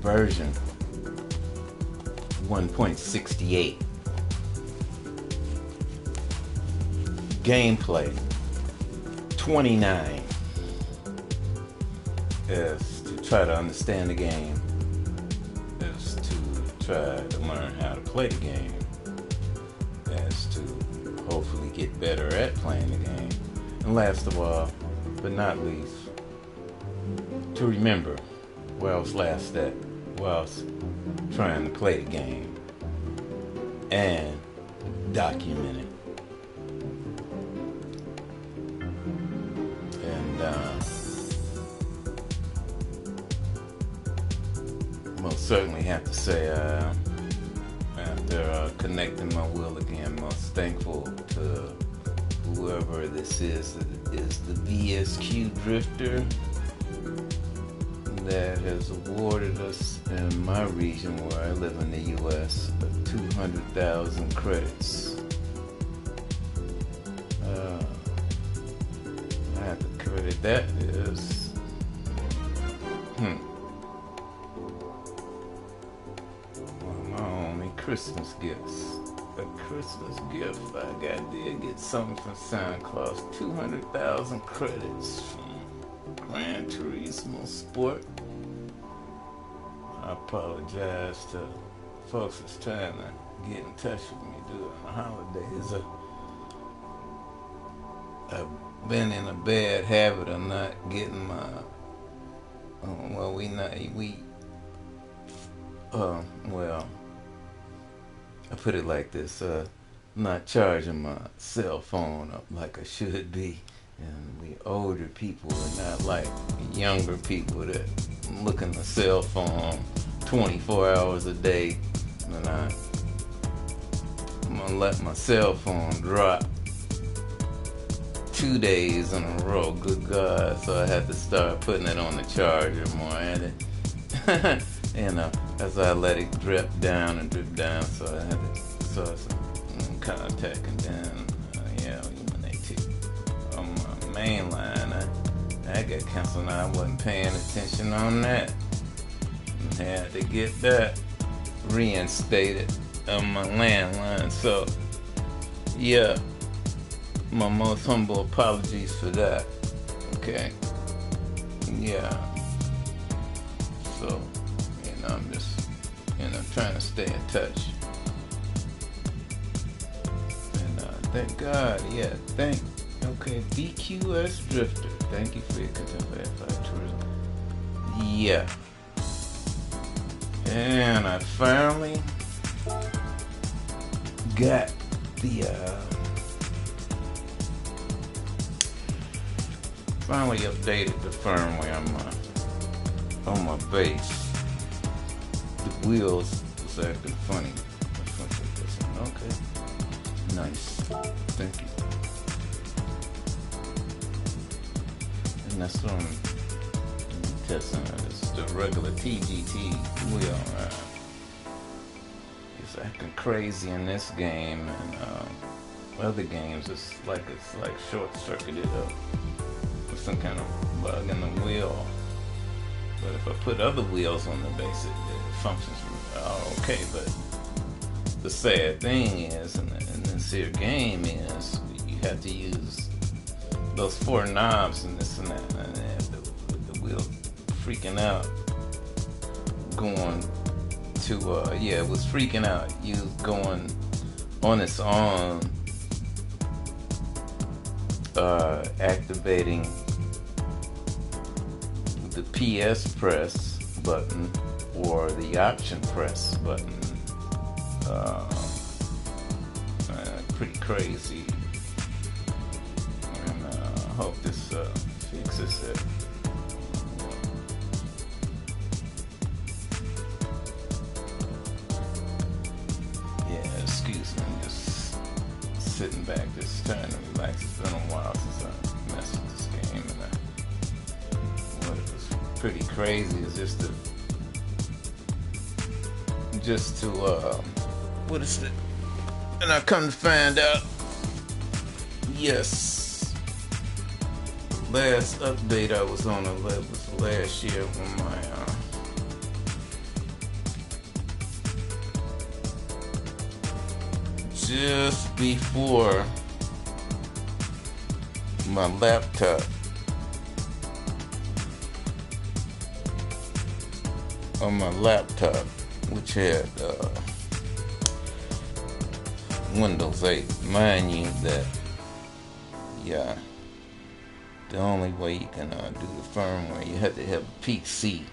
version 1.68. Gameplay 29 is to try to understand the game, is to try to learn how to play the game, is to hopefully get better at playing the game, and last of all, but not least, to remember where I was last at while I was trying to play the game and document it. And most certainly have to say, after connecting my wheel again, most thankful to whoever this is the VSQ Drifter that has awarded us in my region where I live in the US 200,000 credits. I have to credit that is one of my only Christmas gifts. A Christmas gift I got there, get something from Santa Claus. 200,000 credits from Gran Turismo Sport. I apologize to folks that's trying to get in touch with me during the holidays. I've been in a bad habit of not getting my I put it like this, not charging my cell phone up like I should be. And we older people are not like younger people that look in the cell phone 24 hours a day. And I'm gonna let my cell phone drop 2 days in a row, good God. So I had to start putting it on the charger more. And as I let it drip down, so I had to start some contact, and then eliminate on my main line. I got canceled. I wasn't paying attention on that. Had to get that reinstated on my landline. So yeah, my most humble apologies for that. Okay. Yeah. So I'm just trying to stay in touch. And thank God, VQS Drifter, thank you for your contemplative tourism. Yeah. And I finally got finally updated the firmware on my base. The wheels was acting funny. Okay. Nice. Thank you. And that's what I'm testing. It's the regular TGT wheel. It's acting crazy in this game, and other games it's like short-circuited up with some kind of bug in the wheel. But if I put other wheels on the base, it functions okay. But the sad thing is, in this here game, is you have to use those 4 knobs and this and that, and the wheel freaking out, going to it was freaking out. You going on its own, activating the PS press button or the option press button. Pretty crazy. And I hope this fixes it. Yeah, excuse me, I'm just sitting back, just trying to relax. It's been a while since I messed with this game, and what it was pretty crazy is just to what is it? And I come to find out, yes, last update I was on was last year when just before my laptop which had Windows 8. Mind you that, yeah, the only way you can do the firmware, you had to have a PC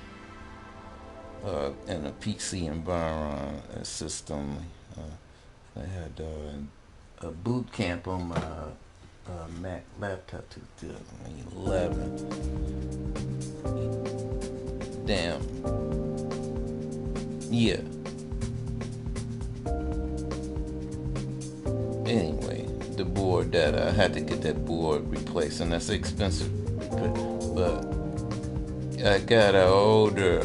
and a PC environment system. I had a boot camp on my Mac laptop 2011. Damn. Yeah. Anyway, the board that I had to get that board replaced, and that's expensive. But I got an older,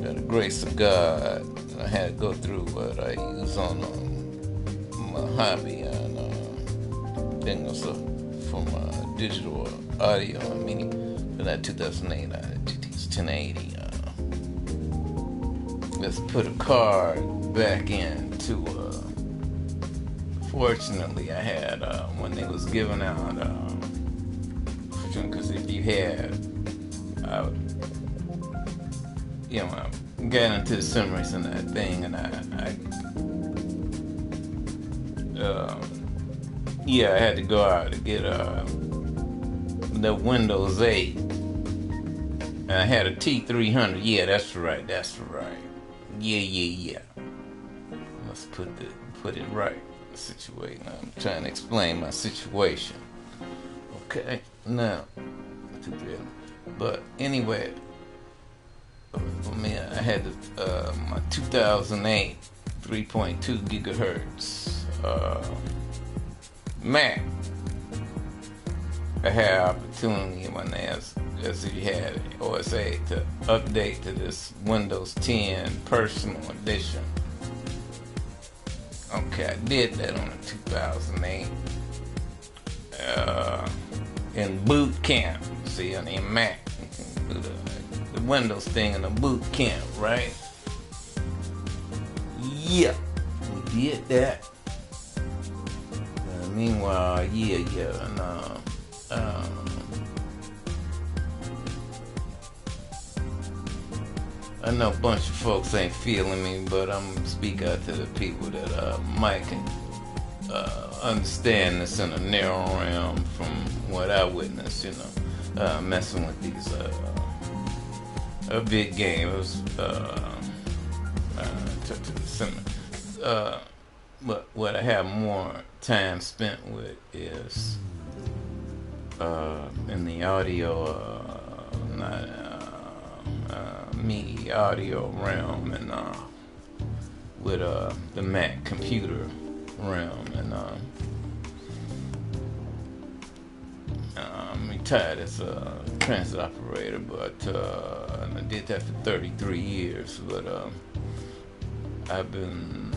by the grace of God, I had to go through what I use on my hobby and things for my digital audio. Meaning for that 2008 GTX 1080. Let's put a card back into. Fortunately, I had when they was giving out. Because if you had, I got into the sim racing that thing, and I had to go out to get the Windows 8, and I had a T300. Yeah, that's right. Yeah. Let's put it right. Situation. I'm trying to explain my situation. Okay, now, but anyway, for me, I had my 2008 3.2 gigahertz Mac. I had opportunity when as if you had OSA to update to this Windows 10 Personal Edition. Okay, I did that on the 2008 in boot camp. See, on the Mac, you can do the Windows thing in the boot camp, right? Yeah, we did that. Meanwhile, and I know a bunch of folks ain't feeling me, but I'm gonna speak out to the people that might can understand this in a narrow realm from what I witnessed, messing with these a big game. It was but what I have more time spent with is in the audio media audio realm, and with the Mac computer realm, and I'm retired as a transit operator, but and I did that for 33 years, but I've been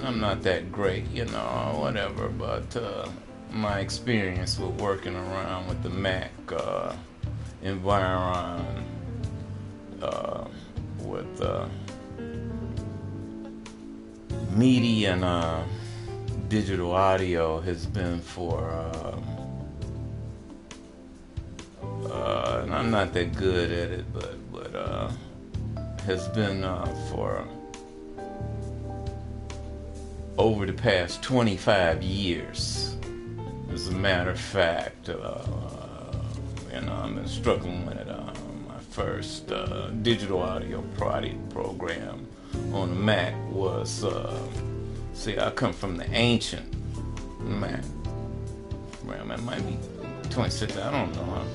I'm not that great, whatever, but my experience with working around with the Mac environment with media and digital audio has been for and I'm not that good at it, but has been for over the past 25 years. As a matter of fact, I've been struggling with it. My first digital audio program on the Mac was, I come from the ancient Mac. Well, it might be 26, I don't know.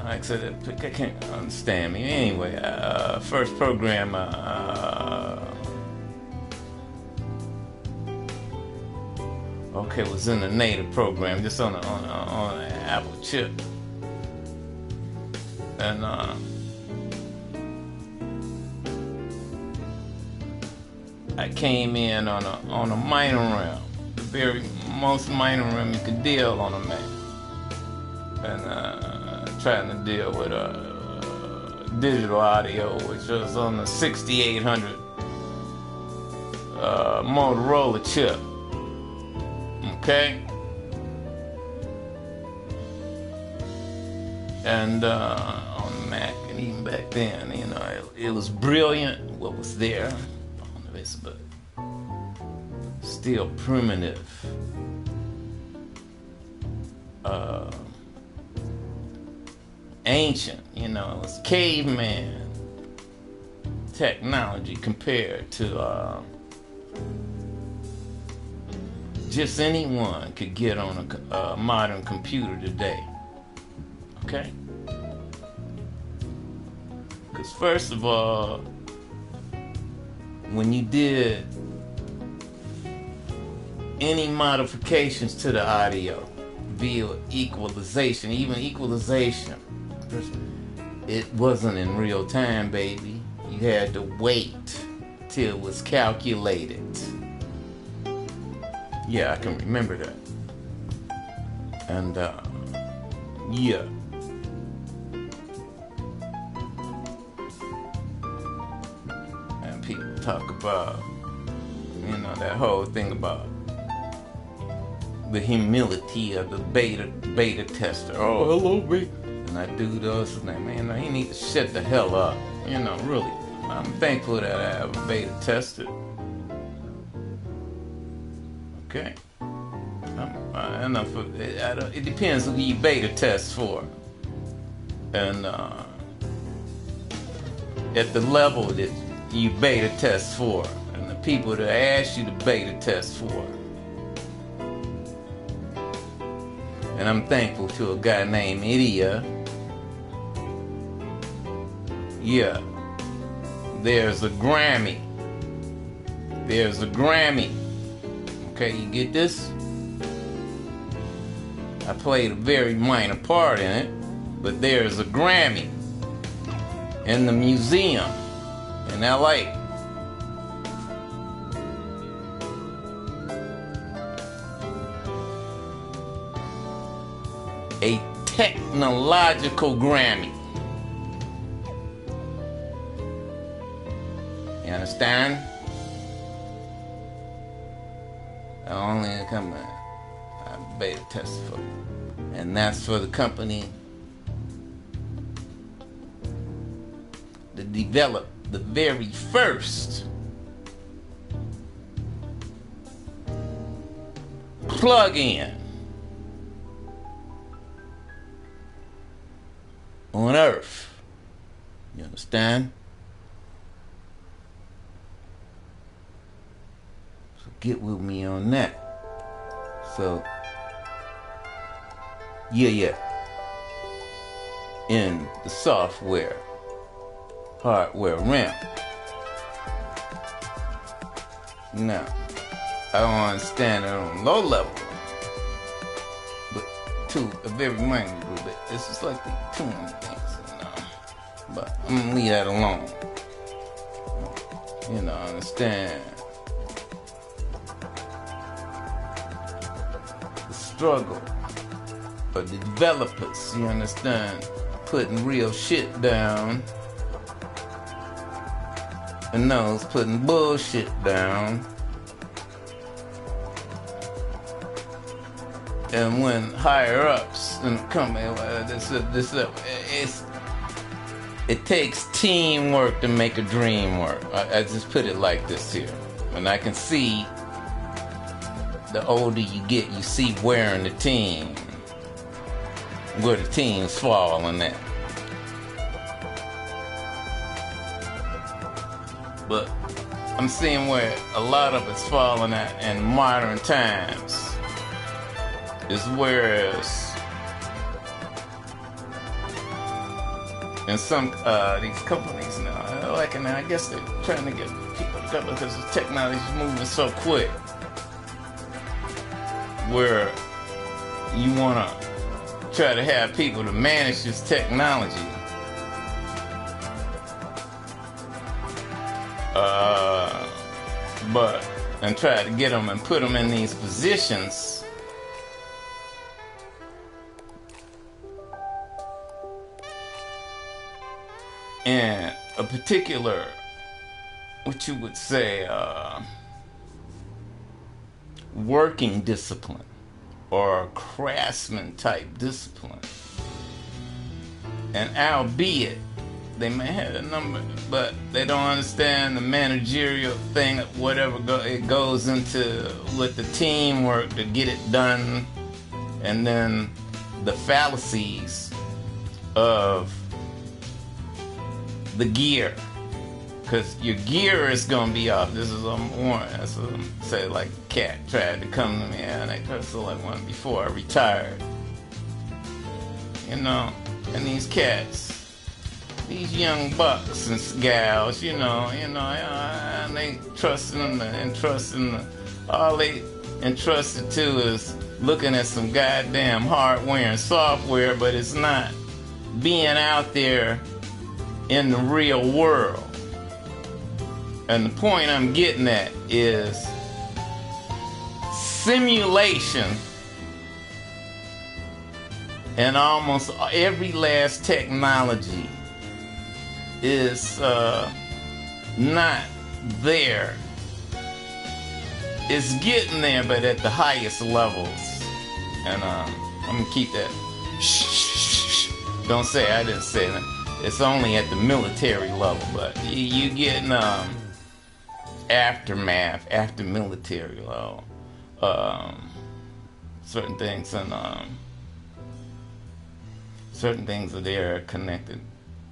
Like I said, I can't understand me. Anyway, first program, was in the native program, just on an Apple chip, and I came in on a minor RAM, the very most minor RAM you could deal on a Mac, and trying to deal with digital audio, which was on the 6800 Motorola chip. Okay? And on Mac, and even back then, you know, it was brilliant what was there on the base, but still primitive. Ancient, you know, it was caveman technology compared to just anyone could get on a modern computer today. Okay? Because first of all, when you did any modifications to the audio via equalization, even equalization, it wasn't in real time, baby. You had to wait till it was calculated. Yeah, I can remember that. And yeah. And people talk about, you know, that whole thing about the humility of the beta tester. Oh, hello, beta. And I do those, and man, he need to shut the hell up. You know, really. I'm thankful that I have a beta tester. Okay. It depends who you beta test for, and at the level that you beta test for, and the people that ask you to beta test for. And I'm thankful to a guy named Idia. Yeah. There's a Grammy. There's a Grammy. Okay, you get this? I played a very minor part in it, but there's a Grammy in the museum in LA. A technological Grammy. You understand? I only come I beta test for, and that's for the company that developed the very first plug-in on Earth. You understand? So get with me on that. So, yeah. In the software, hardware realm. Now, I don't understand it on low level, but to a very minor little bit. It's just like the tuning things, you know. But I'm gonna leave that alone. You know, understand the struggle of the developers, you understand, putting real shit down, and those putting bullshit down. And when higher ups and come in, it takes teamwork to make a dream work. I just put it like this here. And I can see the older you get, you see where in the team, where the teams fall in that. But I'm seeing where a lot of it's falling at in modern times. Is whereas in some these companies now, like, and I guess they're trying to get people together because the technology is moving so quick, where you want to try to have people to manage this technology, and try to get them and put them in these positions. And a particular, what you would say, working discipline or craftsman type discipline. And albeit they may have a number, but they don't understand the managerial thing, whatever it goes into with the teamwork to get it done, and then the fallacies of the gear, because your gear is gonna be off. This is a warning. That's what I'm say. Like a cat tried to come to me, and I cursed like one before I retired. You know, and these cats, these young bucks and gals, and they trusting them and trusting them. All they entrusted to is looking at some goddamn hardware and software, but it's not being out there in the real world. And the point I'm getting at is simulation and almost every last technology is not there. It's getting there, but at the highest levels. And I'm gonna keep that. Shh. Don't say I didn't say that. It's only at the military level, but you getting aftermath, after military level. Certain things and certain things are there connected,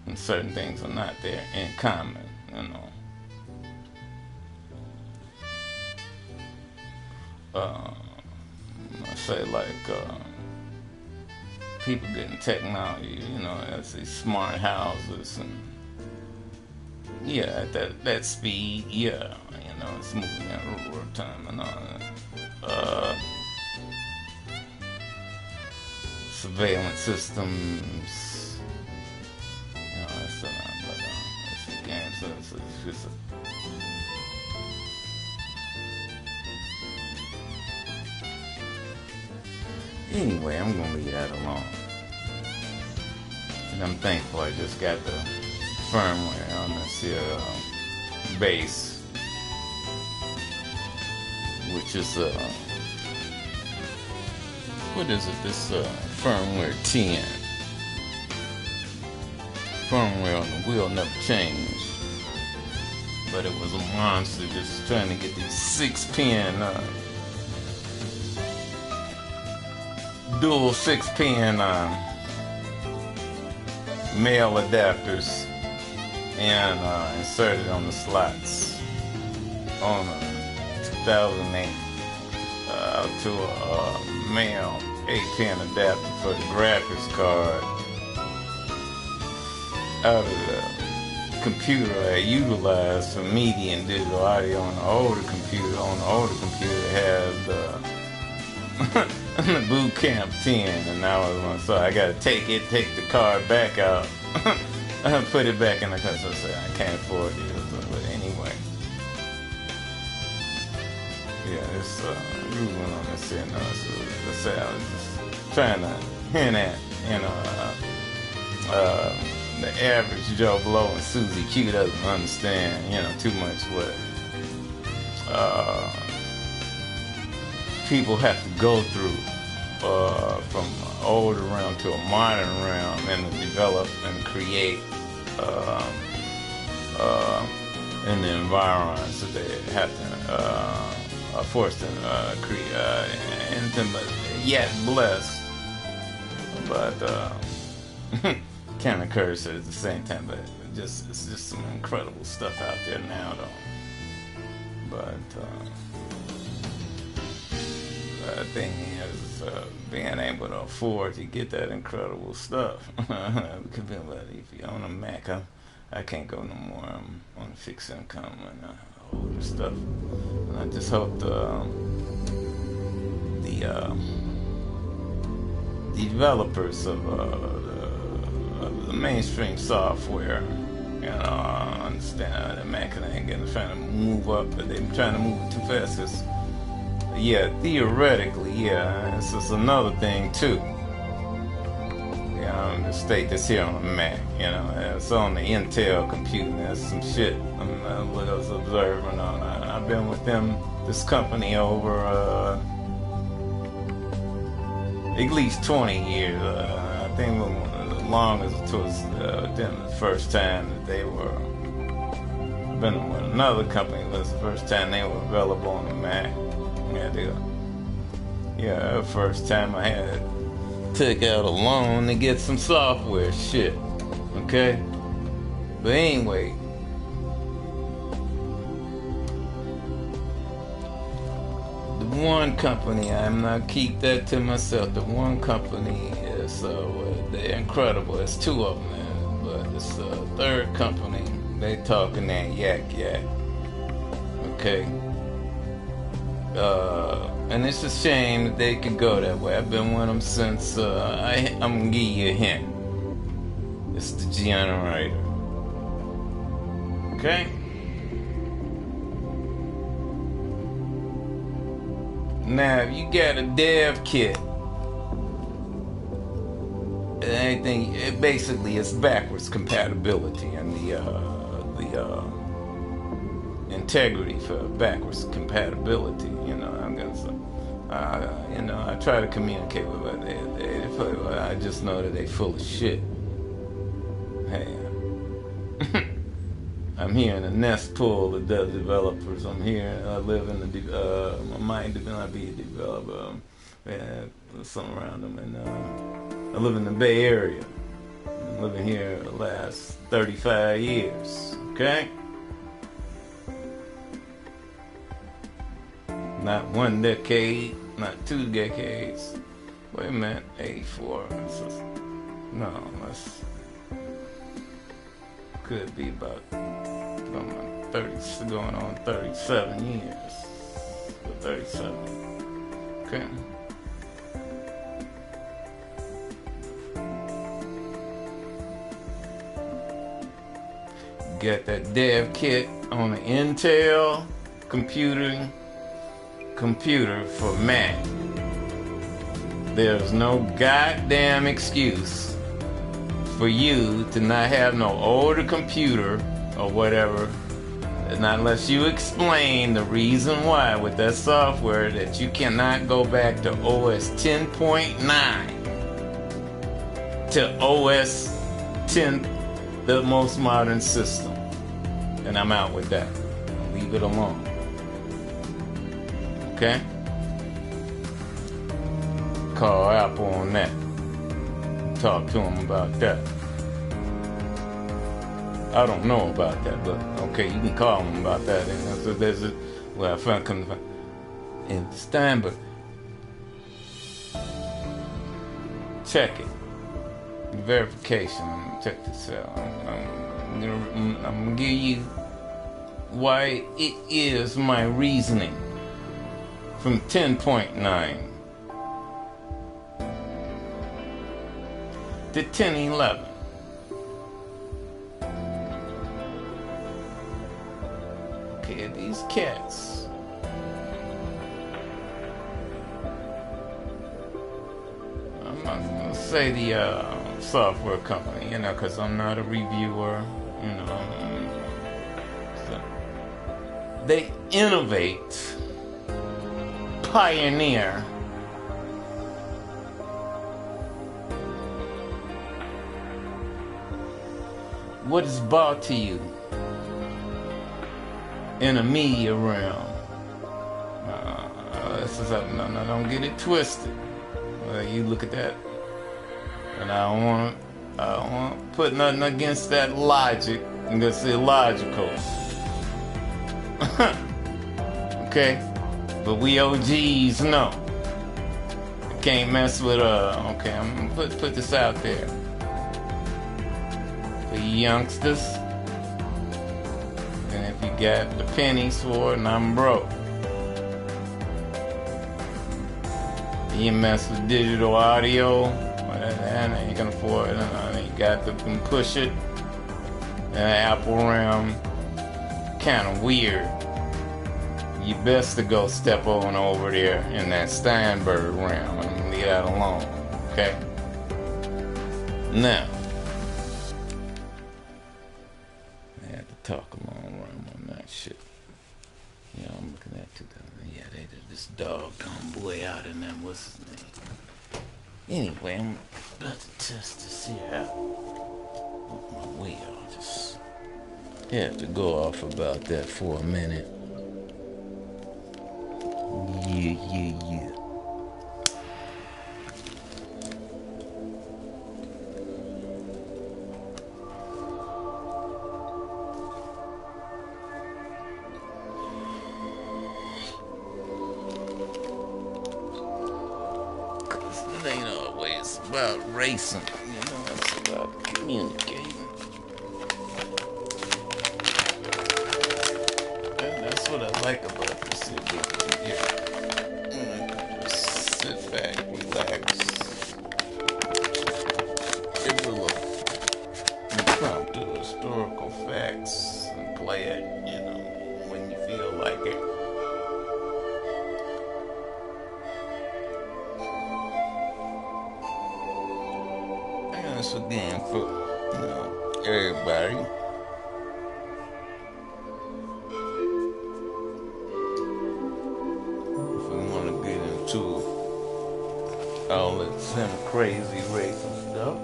and certain things are not there in common. I say like people getting technology, as these smart houses, and at that speed, it's moving at real time and all that. Surveillance systems, it's a game, so it's just anyway, I'm gonna leave that alone. And I'm thankful I just got the firmware on this here base, which is what is it? This firmware 10. Firmware on the wheel never changed, but it was a monster just trying to get these 6-pin dual 6-pin male adapters and inserted on the slots on a 2008 to a male 8-pin adapter for the graphics card out of the computer I utilized for media and digital audio on the older computer. On the older computer has the boot camp 10, and now so I gotta take the card back out, put it back in the car. So I say I can't afford it, but anyway, it's ruling on this here now. So let's say I was just trying to hint at, the average Joe Blow and Susie Q doesn't understand, too much what people have to go through from an older realm to a modern realm, and to develop and create in the environs that they have to forced to create anything but yet blessed, but kind of cursed at the same time. But it's just some incredible stuff out there now, though. But the thing is, being able to afford to get that incredible stuff. Because if you own a Mac, I can't go no more. I'm on a fixed income and older stuff. And I just hope the developers of the mainstream software, understand that Mac ain't trying to move up, but they're trying to move it too fast. Theoretically, it's just another thing too. United States. It's here on the Mac, you know. It's on the Intel computer. That's some shit what I was observing on. I've been with this company over at least 20 years. I think as long as it was them the first time that they were. I've been with another company. It was the first time they were available on the Mac. The first time I had took out a loan to get some software shit. Okay? But anyway, the one company, I'm not keep that to myself. The one company is they're incredible. There's two of them, man. But this third company, they talking that yak. Okay? And it's a shame that they could go that way. I've been with them since, I'm gonna give you a hint. It's the generator. Okay? Now, if you got a dev kit, anything, it basically is backwards compatibility and the integrity for backwards compatibility. You know, I'm gonna say, I try to communicate with them. I just know that they full of shit. Hey, I'm here in a nest pool of developers. I'm here. I live in the. I might not be a developer. Something around them, and I live in the Bay Area. I'm living here the last 35 years. Okay. Not 1 decade, not 2 decades. Wait a minute, 84. No, that's could be about 30, going on 37 years. 37. Okay. Got that dev kit on the Intel computer for Mac. There's no goddamn excuse for you to not have no older computer or whatever, not unless you explain the reason why with that software that you cannot go back to OS 10.9 to OS 10, the most modern system. And I'm out with that. Leave it alone. Okay? Call Apple on that. Talk to them about that. I don't know about that, but okay, you can call them about that. And there's a, well, I found in Steinberg. Check it. Verification. Check this out. I'm gonna give you why it is my reasoning from 10.9 to 10.11. Okay, these cats. I'm not gonna say the software company, because I'm not a reviewer, So they innovate, pioneer, what is brought to you in a media realm. This is no, don't get it twisted. You look at that, and I don't want to put nothing against that logic. I'm gonna say illogical. Okay, but we OGs know. Can't mess with okay, I'm gonna put this out there. For you youngsters, and if you got the pennies for it, and I'm broke. You mess with digital audio, and you can afford it, and you got to push it. And the Apple realm, kind of weird. You best to go step on over there in that Steinberg realm and leave that alone, okay? Now, I had to talk a long run on that shit. Yeah, I'm looking at 2000. Yeah, they did this doggone boy out in them. What's his name? Anyway, I'm about to test to see how my wheel. Just had to go off about that for a minute. Yeah. It ain't always about racing, it's about communicating. And that's what I like about this here. I can just sit back, relax, give a little impromptu historical facts and play it, when you feel like it. It's a game for, everybody. If we want to get into all that some crazy racing stuff.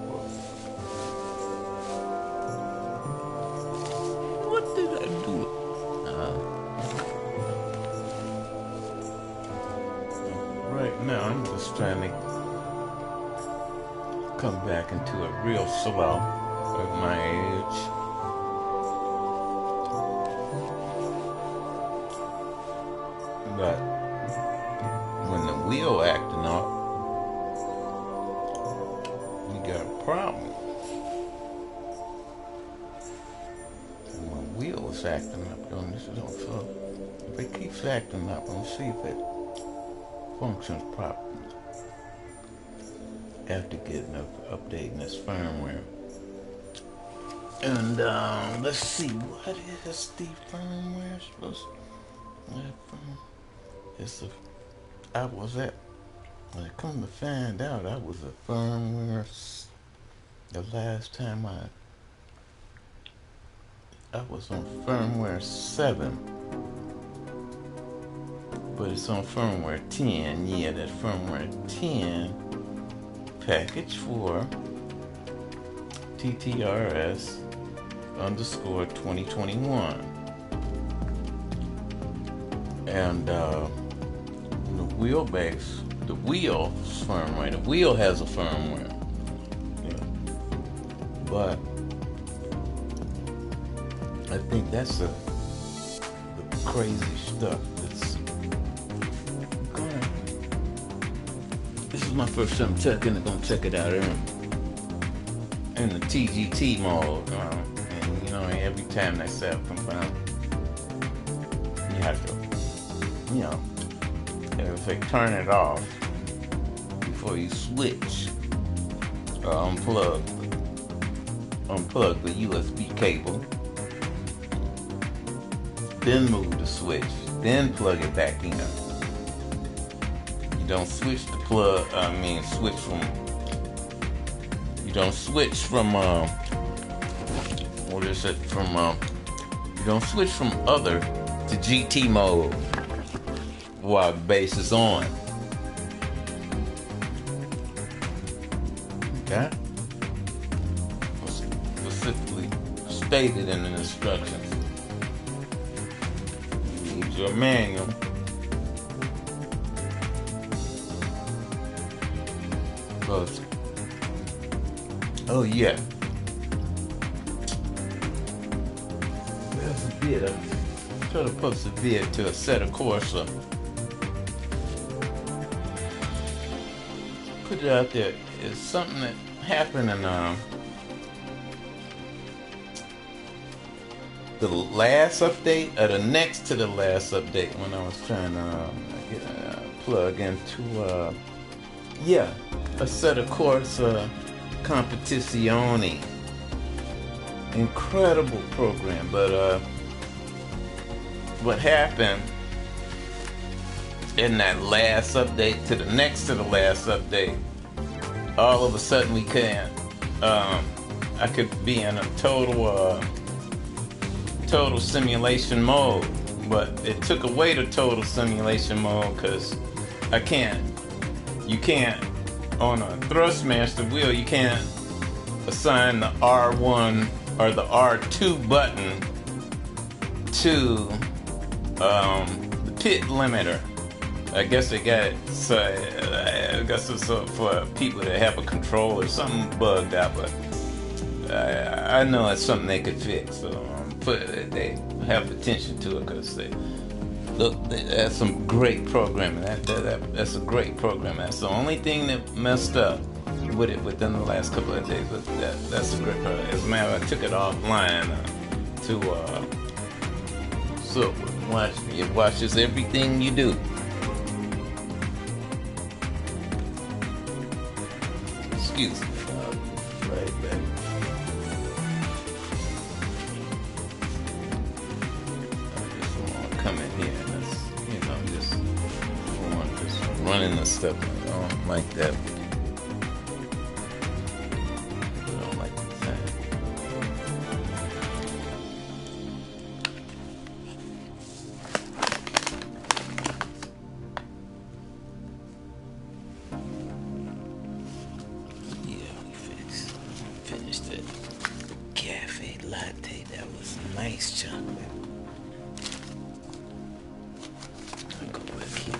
What did I do? Right now, I'm just trying to come back into a real flow at my age. But when the wheel acting up, you got a problem. And my wheel is acting up doing this, so if it keeps acting up, I'm see if it functions properly. After getting updating this firmware. And let's see, what is the firmware supposed to I come to find out I was a firmware the last time I was on firmware 7. But it's on firmware 10. Yeah, that firmware 10 package 4 TTRS _ 2021. And the wheelbase, the wheel's firmware. The wheel has a firmware. Yeah. But I think that's the crazy stuff that's going. This is my first time gonna check it out in the TGT mode. And every time they say something, you have to, if they turn it off before you switch, unplug the USB cable, then move the switch, then plug it back in. You don't switch the plug, you don't switch from, you don't switch from other to GT mode while the bass is on. Okay? Specifically stated in the instructions. You need your manual. Because, oh yeah. There's a bit of, try to post a vid to a set of course. Put it out there. It's something that happened in the last update, or the next to the last update, when I was trying to plug into a set of course competizione. Incredible program, but what happened in that last update to the next to the last update, all of a sudden we can't I could be in a total simulation mode, but it took away the total simulation mode because you can't on a Thrustmaster wheel, you can't assign the R1 or the R2 button to the pit limiter. I guess they got it, so I guess it's for people that have a controller. Something bugged out, but I know it's something they could fix. So they have attention to it because that's some great programming. That's a great program. That's the only thing that messed up with it within the last couple of days. But that's a great program. As a matter of fact, I took it offline so watch me. It watches everything you do. Excuse me. Right back. I just want to come in here and just running the stuff. I don't like that. I don't like that. Finished that cafe latte. That was nice chocolate. I'll go back here.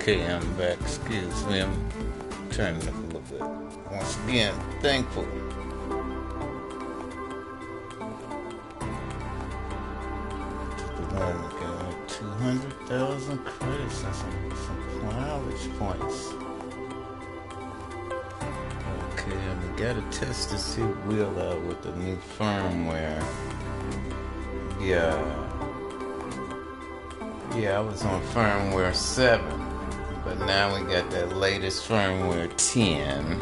Okay, I'm back. Excuse me. I'm trying to look a little bit. Once again, thankful. The one got 200,000 credits and some mileage points. Okay, I gotta test this here wheel out with the new firmware. Yeah, I was on firmware 7, but now we got that latest firmware 10.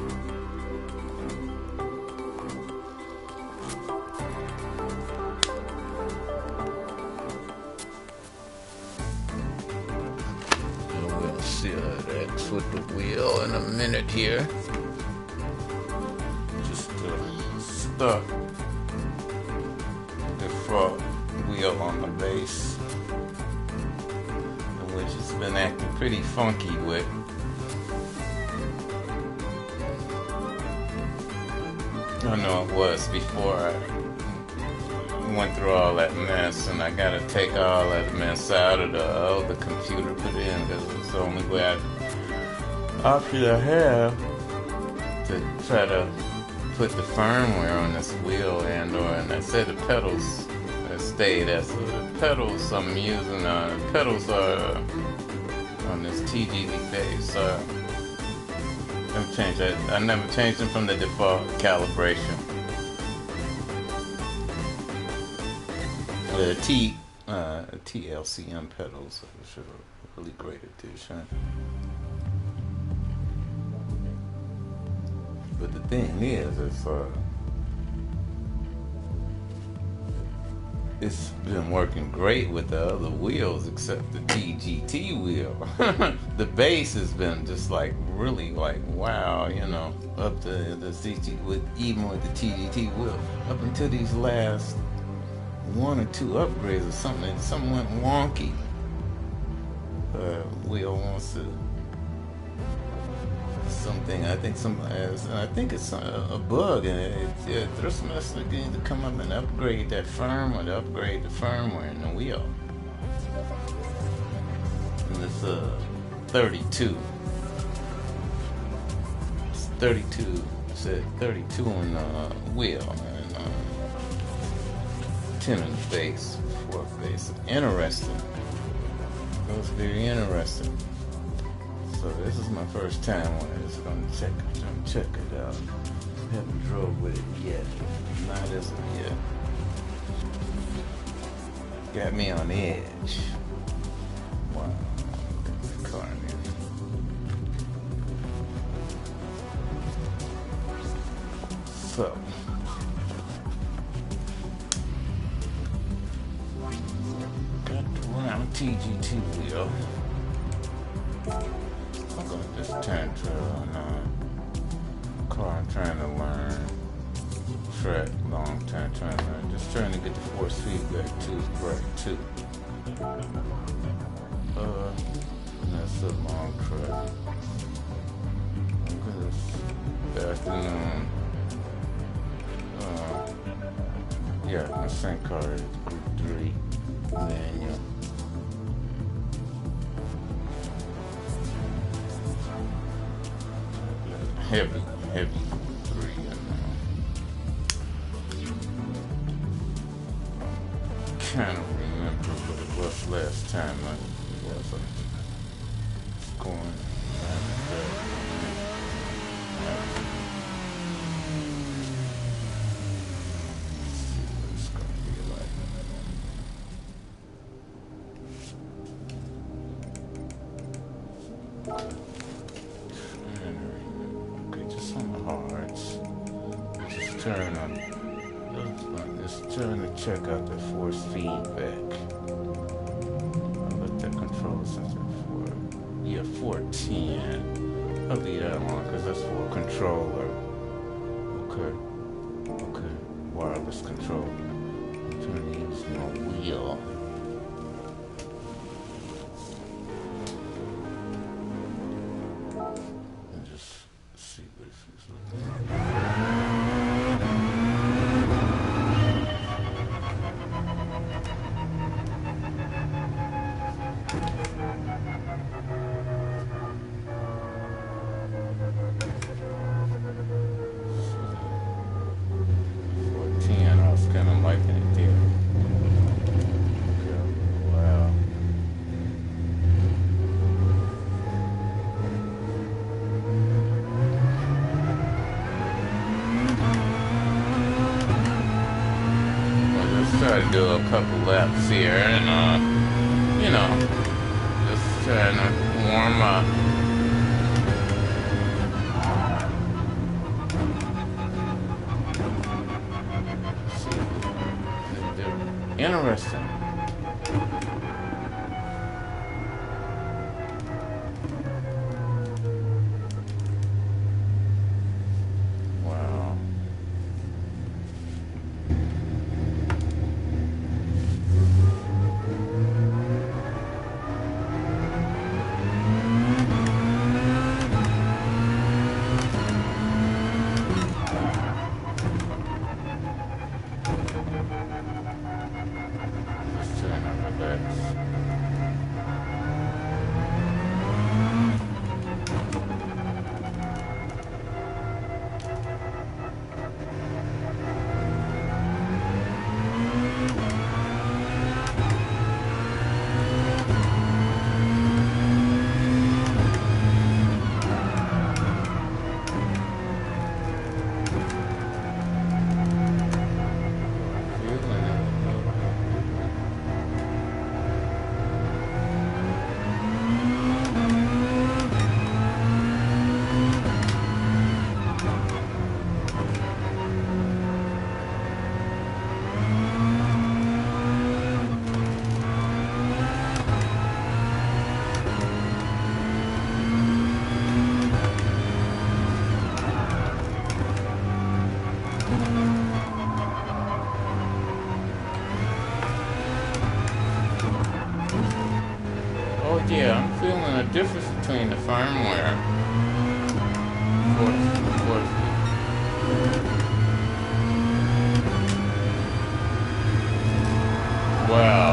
And we'll see how that acts with the wheel in a minute here. Just stuck the front wheel on the base, which it's been acting pretty funky with. I know it was before I went through all that mess, and I gotta take all that mess out of the computer, put it in, because it's the only way option I have to try to put the firmware on this wheel, and I said the pedals stayed as the pedals I'm using. Pedals are on this TGV base. I've changed that. I never changed them from the default calibration. The TLCM pedals, which are a really great addition. But the thing is, it's been working great with the other wheels except the TGT wheel. The bass has been just like really like wow, up to the CG even with the TGT wheel. Up until these last 1 or 2 upgrades or something went wonky. Wheel wants to something. I think it's a bug, and they're supposed to need to come up and upgrade that firmware, to upgrade the firmware in the wheel. And it's 32. It's 32. It said 32 on the wheel and 10 on the base, 4th base. Interesting. It was very interesting. So this is my first time when I was going to check it out. I haven't drove with it yet. Not as of yet. Got me on edge. Wow. Look at this car now. So. Got the round TGT wheel. I'm gonna just turn to car I'm trying to learn. Track, long time trying to learn. Just trying to get the force feedback too, right too. And that's a long track. Good afternoon. Yeah, my same car is Group 3 manual. Heavy 3. Kind of remember what it was last time I was going. Trying to check out the force feedback. I'll let that control sensor for 410. I'll leave that on because that's for a controller. Okay, wireless control. I'm trying to use my wheel. And just see what it feels like. gonna do a couple laps here and you know, just trying to warm up. See, interesting. Wow. Just trying to relax. Oh yeah, I'm feeling a difference between the firmware. Of course. Wow.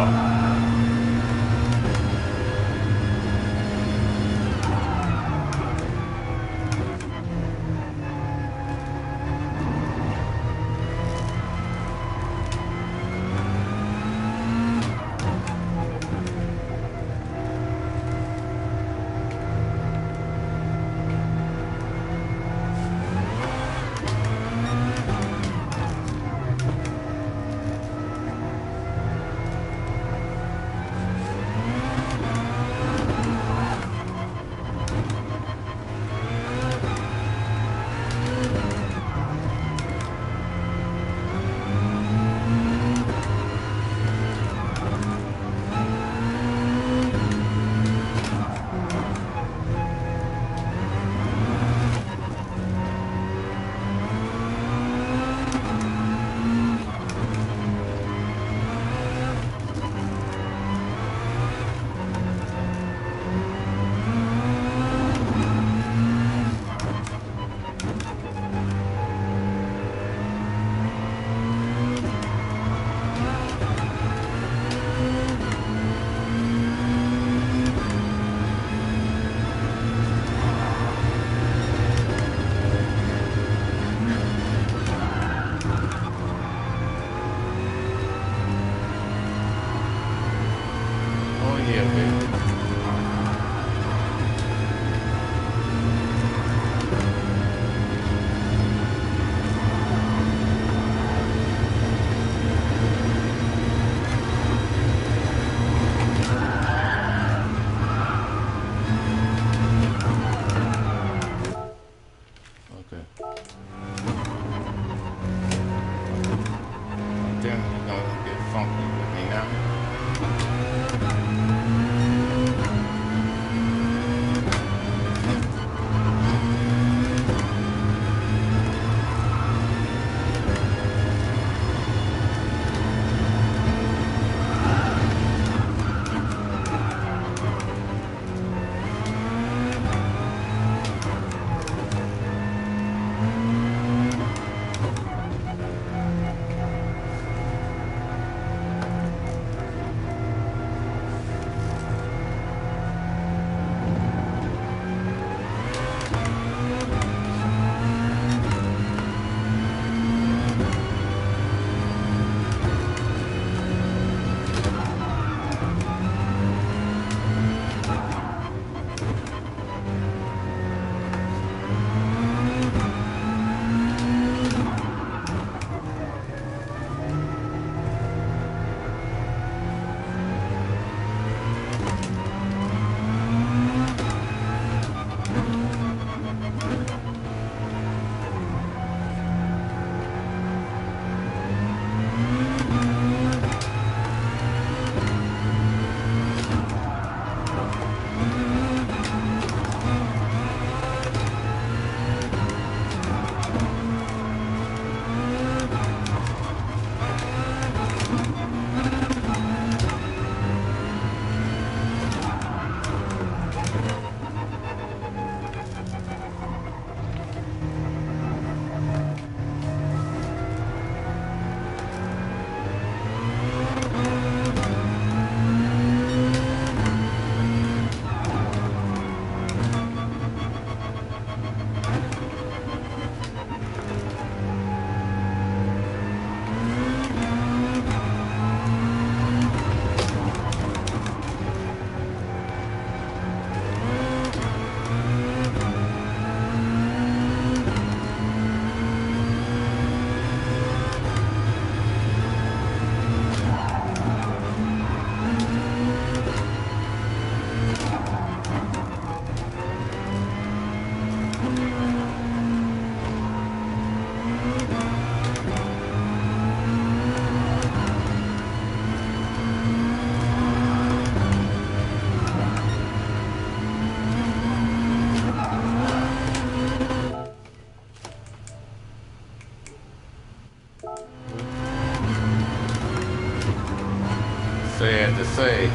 had to say.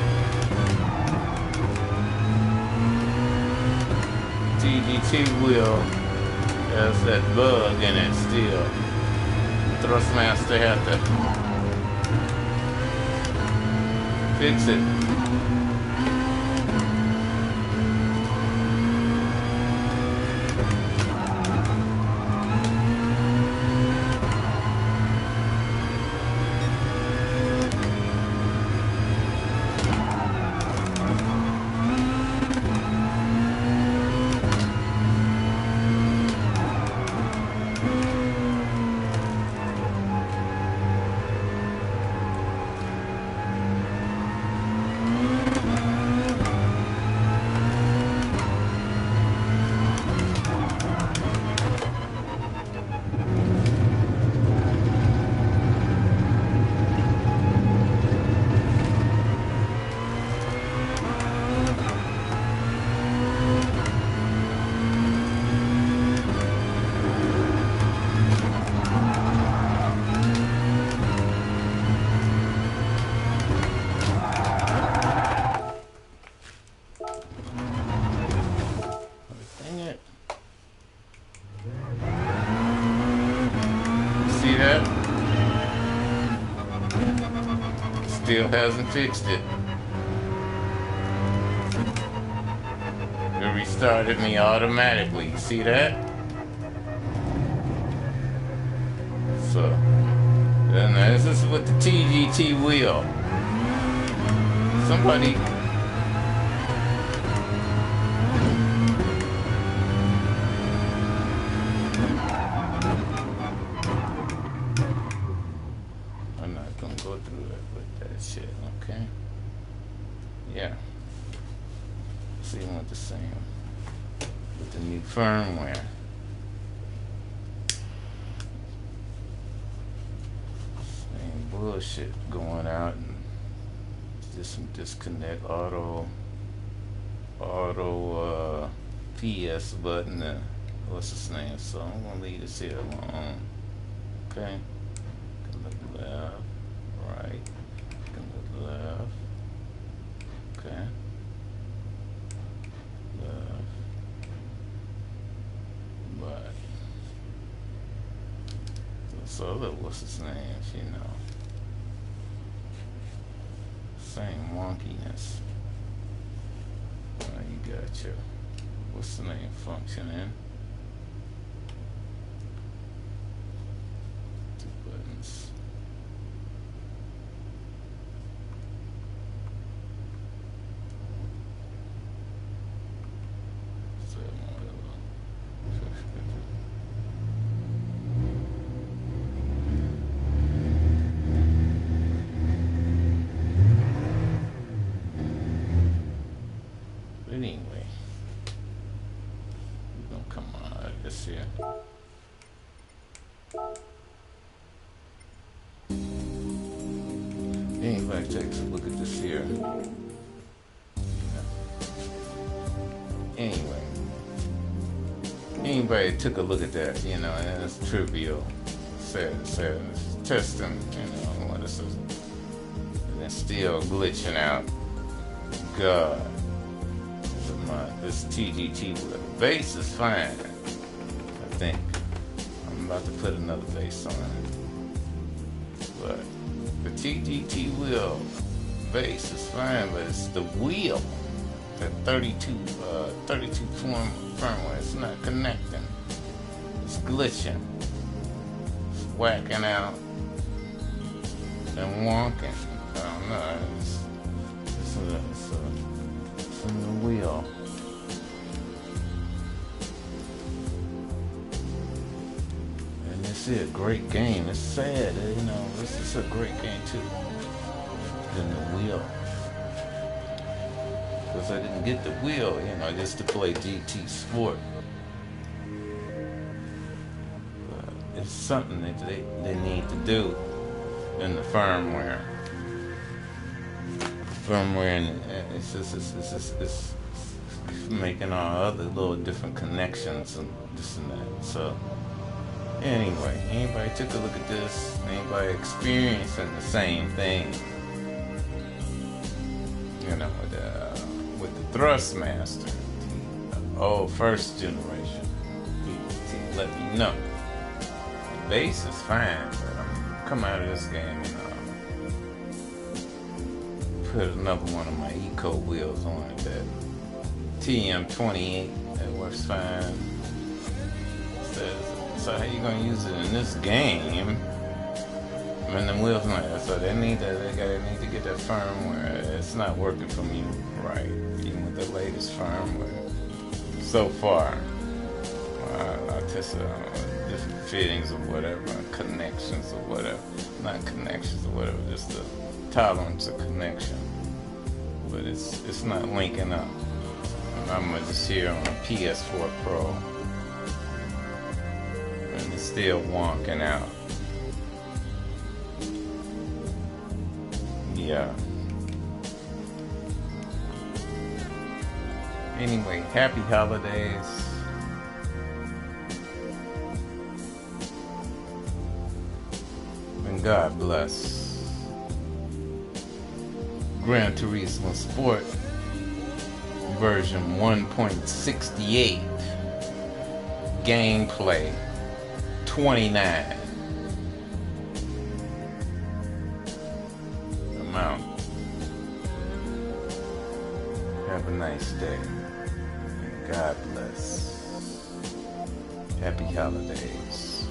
TGT wheel has that bug in it still. Thrustmaster had to fix it. See that? Still hasn't fixed it. It restarted me automatically. See that? So, and this is with the TGT wheel. Somebody. I'm not gonna go through it with that shit, okay? Yeah. See, I want the same with the new firmware. Same bullshit going out and just some disconnect auto PS button. What's its name? So I'm gonna leave this here alone. Okay. Look left, right. Look left. Okay. Left. Right. So look, what's his name? You know. Same wonkiness. You got your, what's the name, functioning? Two buttons. Anyway, we're gonna come out of this here. Anybody takes a look at this here. Anyway, anybody took a look at that, you know, and it's trivial. Said testing, you know, what is it? And it's still glitching out. God. This TGT base is fine, I think. I'm about to put another base on it. But the TGT wheel base is fine, but it's the wheel, that 32 firmware, it's not connecting. It's glitching. It's whacking out and wonking. I don't know. It's in the wheel. It's a great game. It's sad, you know. This is a great game too. Than the wheel, because I didn't get the wheel, you know, just to play GT Sport. But it's something that they need to do in the firmware. And it's just making all other little different connections and this and that. So. Anyway, anybody took a look at this? Anybody experiencing the same thing? you know, with the Thrustmaster, first generation. He let me know. The bass is fine, but I'm come out of this game and put another one of my Eco wheels on it, that TM28, that works fine. So how you gonna use it in this game? When the wheels not there, so they need to get that firmware. It's not working for me right, even with the latest firmware. So far, I tested different fittings or whatever, connections or whatever, not connections or whatever, just the tolerance of connection. But it's not linking up. I'm just here on a PS4 Pro, and it's still wonking out. Yeah. Anyway, happy holidays. And God bless. Gran Turismo Sport version 1.68. Gameplay 29. Amount. Have a nice day. And God bless. Happy holidays.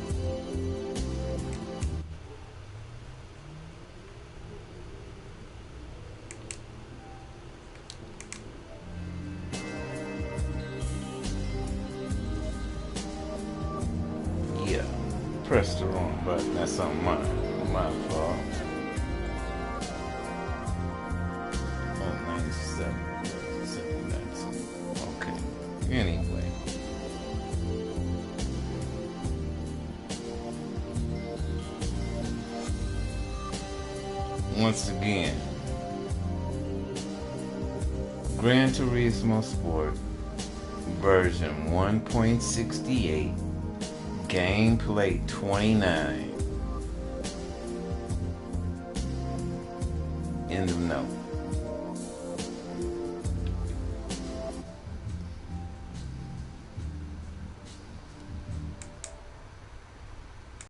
Yeah. Press the wrong button. That's on my fault. 97. Okay. Anyway. Once again, Gran Turismo Sport version 1.68, gameplay 29. End of note.